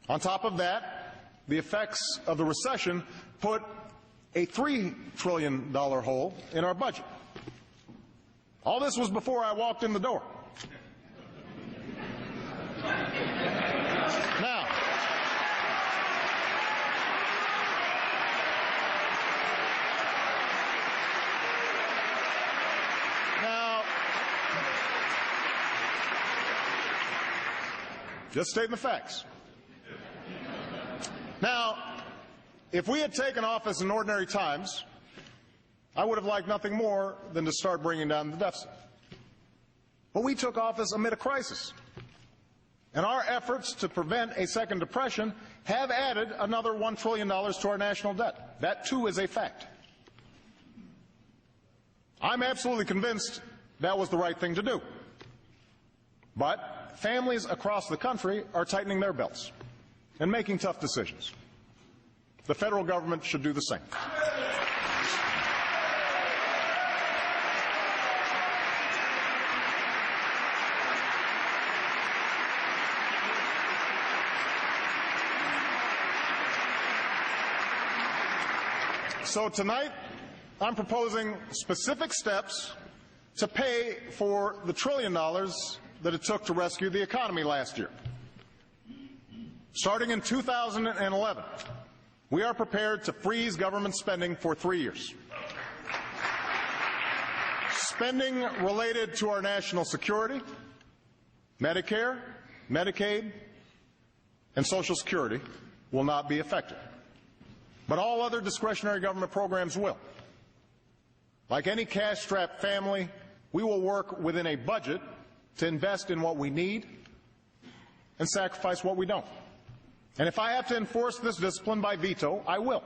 On top of that, the effects of the recession put a $3 trillion hole in our budget. All this was before I walked in the door. Now, just stating the facts. Now, if we had taken office in ordinary times, I would have liked nothing more than to start bringing down the deficit. But we took office amid a crisis. And our efforts to prevent a second depression have added another $1 trillion to our national debt. That, too, is a fact. I'm absolutely convinced that was the right thing to do. But families across the country are tightening their belts and making tough decisions. The federal government should do the same. So tonight, I'm proposing specific steps to pay for the $1 trillion that it took to rescue the economy last year. Starting in 2011, we are prepared to freeze government spending for 3 years. Spending related to our national security, Medicare, Medicaid, and Social Security will not be affected. But all other discretionary government programs will. Like any cash-strapped family, we will work within a budget to invest in what we need and sacrifice what we don't. And if I have to enforce this discipline by veto, I will.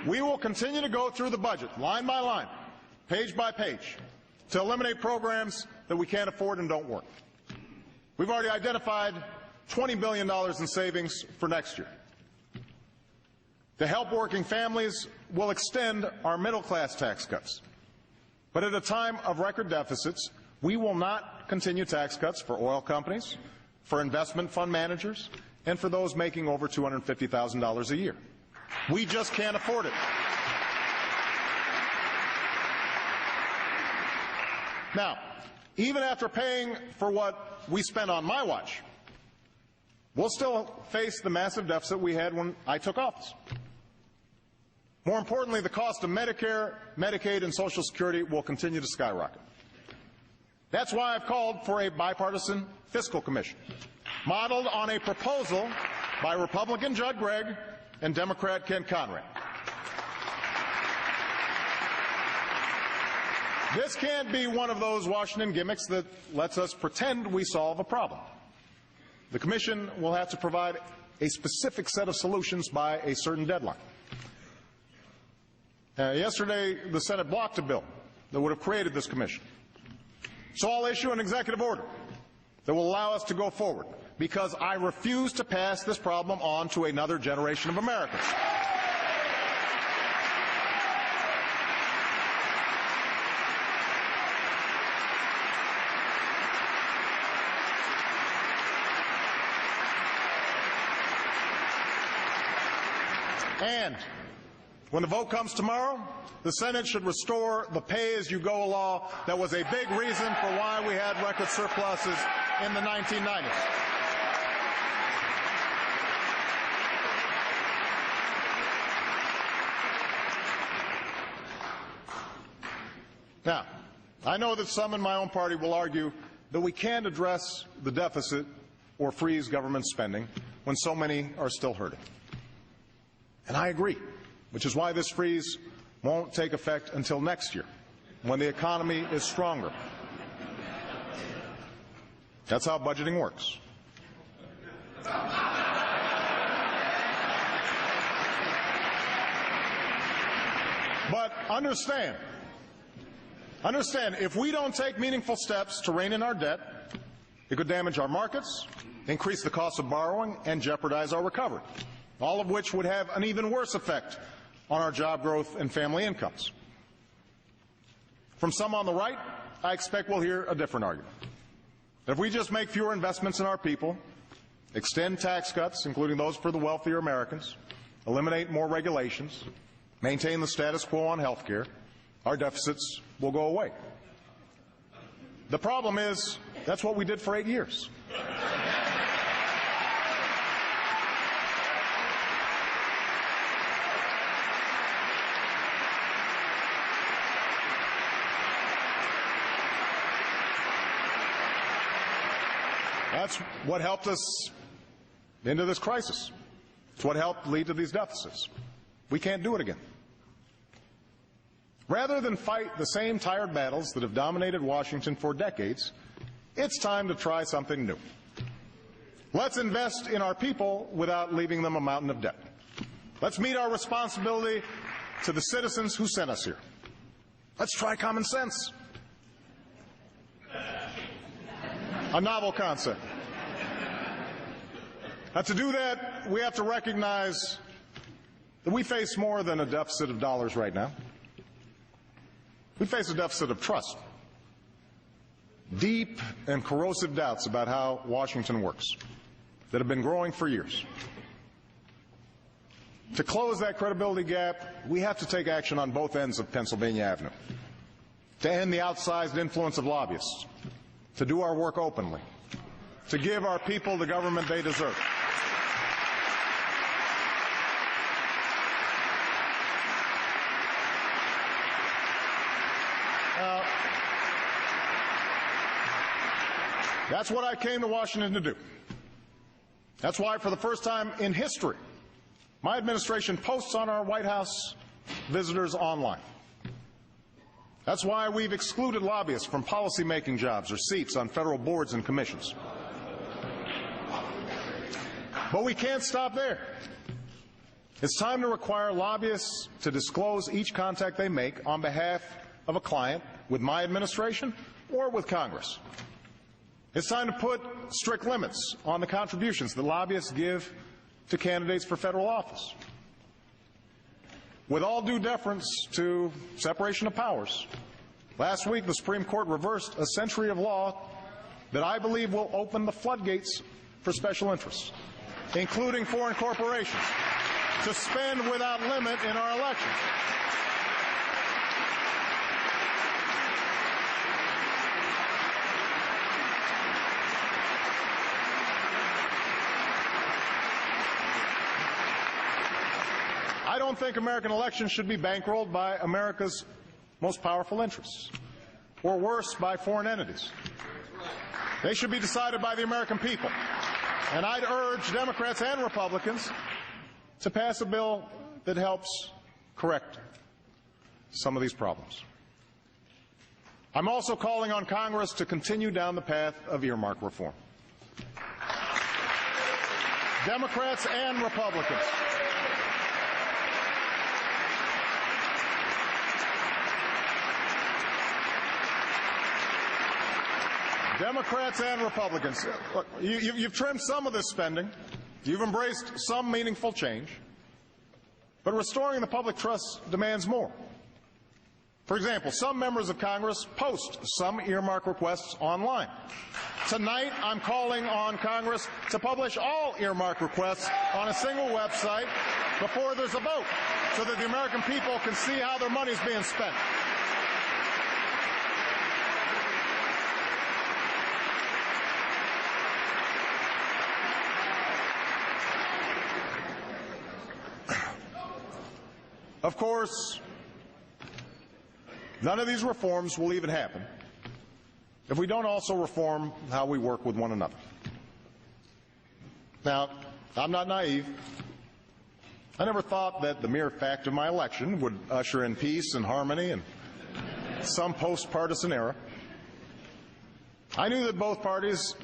We will continue to go through the budget, line by line, page by page, to eliminate programs that we can't afford and don't work. We've already identified $20 billion in savings for next year. To help working families, we'll extend our middle-class tax cuts. But at a time of record deficits, we will not continue tax cuts for oil companies, for investment fund managers, and for those making over $250,000 a year. We just can't afford it. Now, even after paying for what we spent on my watch, we'll still face the massive deficit we had when I took office. More importantly, the cost of Medicare, Medicaid, and Social Security will continue to skyrocket. That's why I've called for a bipartisan fiscal commission, modeled on a proposal by Republican Judd Gregg and Democrat Ken Conrad. This can't be one of those Washington gimmicks that lets us pretend we solve a problem. The Commission will have to provide a specific set of solutions by a certain deadline. Yesterday, the Senate blocked a bill that would have created this commission. So I'll issue an executive order that will allow us to go forward, because I refuse to pass this problem on to another generation of Americans. And when the vote comes tomorrow, the Senate should restore the pay-as-you-go law that was a big reason for why we had record surpluses in the 1990s. Now, I know that some in my own party will argue that we can't address the deficit or freeze government spending when so many are still hurting. And I agree, which is why this freeze won't take effect until next year, when the economy is stronger. That's how budgeting works. But understand, if we don't take meaningful steps to rein in our debt, it could damage our markets, increase the cost of borrowing, and jeopardize our recovery, all of which would have an even worse effect on our job growth and family incomes. From some on the right, I expect we'll hear a different argument. If we just make fewer investments in our people, extend tax cuts, including those for the wealthier Americans, eliminate more regulations, maintain the status quo on health care, our deficits will go away. The problem is, that's what we did for 8 years. That's what helped us into this crisis. It's what helped lead to these deficits. We can't do it again. Rather than fight the same tired battles that have dominated Washington for decades, it's time to try something new. Let's invest in our people without leaving them a mountain of debt. Let's meet our responsibility to the citizens who sent us here. Let's try common sense. A novel concept. Now, to do that, we have to recognize that we face more than a deficit of dollars right now. We face a deficit of trust. Deep and corrosive doubts about how Washington works that have been growing for years. To close that credibility gap, we have to take action on both ends of Pennsylvania Avenue. To end the outsized influence of lobbyists. To do our work openly. To give our people the government they deserve. That's what I came to Washington to do. That's why, for the first time in history, my administration posts on our White House visitors online. That's why we've excluded lobbyists from policy-making jobs or seats on federal boards and commissions. But we can't stop there. It's time to require lobbyists to disclose each contact they make on behalf of a client with my administration or with Congress. It's time to put strict limits on the contributions that lobbyists give to candidates for federal office. With all due deference to separation of powers, last week the Supreme Court reversed a century of law that I believe will open the floodgates for special interests, including foreign corporations, to spend without limit in our elections. I don't think American elections should be bankrolled by America's most powerful interests, or worse, by foreign entities. They should be decided by the American people. And I'd urge Democrats and Republicans to pass a bill that helps correct some of these problems. I'm also calling on Congress to continue down the path of earmark reform. Democrats and Republicans. Democrats and Republicans, look, you've trimmed some of this spending. You've embraced some meaningful change. But restoring the public trust demands more. For example, some members of Congress post some earmark requests online. Tonight, I'm calling on Congress to publish all earmark requests on a single website before there's a vote, so that the American people can see how their money is being spent. Of course, none of these reforms will even happen if we don't also reform how we work with one another. Now, I'm not naive. I never thought that the mere fact of my election would usher in peace and harmony in some post-partisan era. I knew that both parties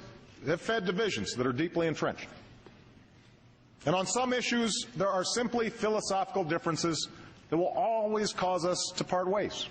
have fed divisions that are deeply entrenched. And on some issues, there are simply philosophical differences that will always cause us to part ways.